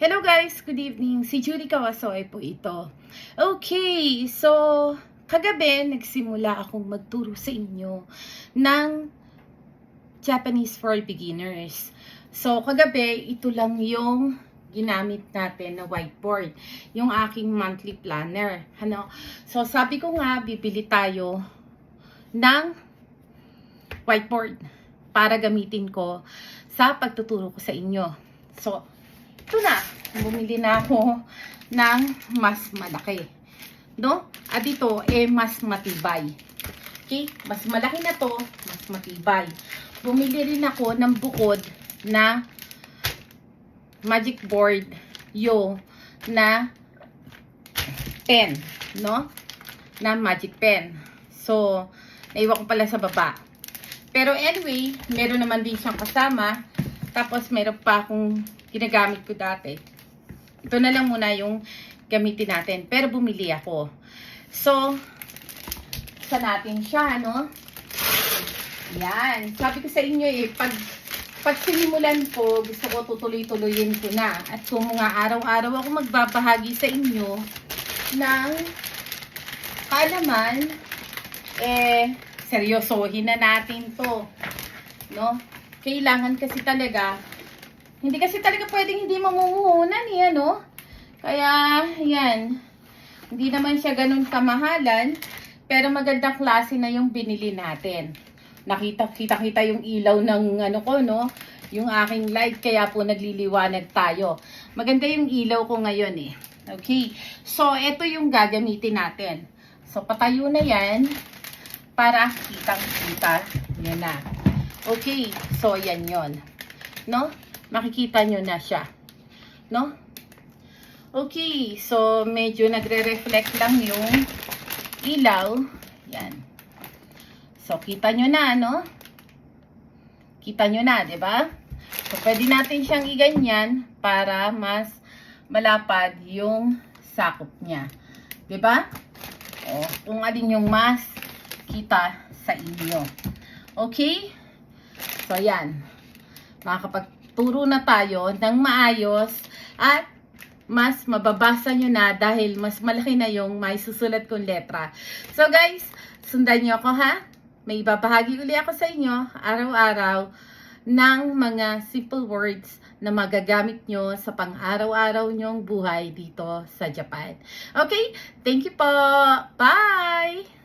Hello guys, good evening. Si Judy Kawasoy po ito. Okay, so kagabi nagsimula akong magturo sa inyo ng Japanese for beginners. So kagabi, ito lang yung ginamit natin na whiteboard, yung aking monthly planner. So sabi ko nga, bibili tayo ng whiteboard para gamitin ko sa pagtuturo ko sa inyo. So ito na, bumili na ako ng mas malaki, no? At ito, mas matibay. Okay? Mas malaki na to, mas matibay. Bumili rin ako ng bukod na magic board, na pen, no? Na magic pen. So, naiwan ko pala sa baba. Pero anyway, meron naman din siyang kasama. Tapos, meron pa akong ginagamit ko dati. Ito na lang muna yung gamitin natin. Pero bumili ako. So, isa natin siya, no? Yan. Sabi ko sa inyo pag sinimulan ko, gusto ko tutuloy-tuloyin ko na. At kung mga araw-araw ako magbabahagi sa inyo ng kaalaman, seryosohin na natin to. No? Kailangan kasi talaga, hindi kasi talaga pwedeng hindi mamumuhunan ano? Kaya, yan. Hindi naman siya ganun kamahalan, pero magandang klase na yung binili natin. Kita yung ilaw ng no? Yung aking light, kaya po nagliliwanag tayo. Maganda yung ilaw ko ngayon Okay, so ito yung gagamitin natin. So, patayo na yan para kitang-kita. Yan na. Okay, so yan yon, no? Makikita nyo na siya, no? Okay, so medyo nagre-reflect lang yung ilaw. Yan. So, kita nyo na, no? Kita nyo na, di ba? So, pwede natin siyang iganyan para mas malapad yung sakop niya. Di ba? O, kung alin yung mas kita sa inyo. Okay? So, yan. Makakapagturo na tayo ng maayos at mas mababasa nyo na dahil mas malaki na yung may susulat kong letra. So, guys, sundan nyo ako, ha? May ibabahagi uli ako sa inyo araw-araw ng mga simple words na magagamit nyo sa pang-araw-araw nyong buhay dito sa Japan. Okay? Thank you po! Bye!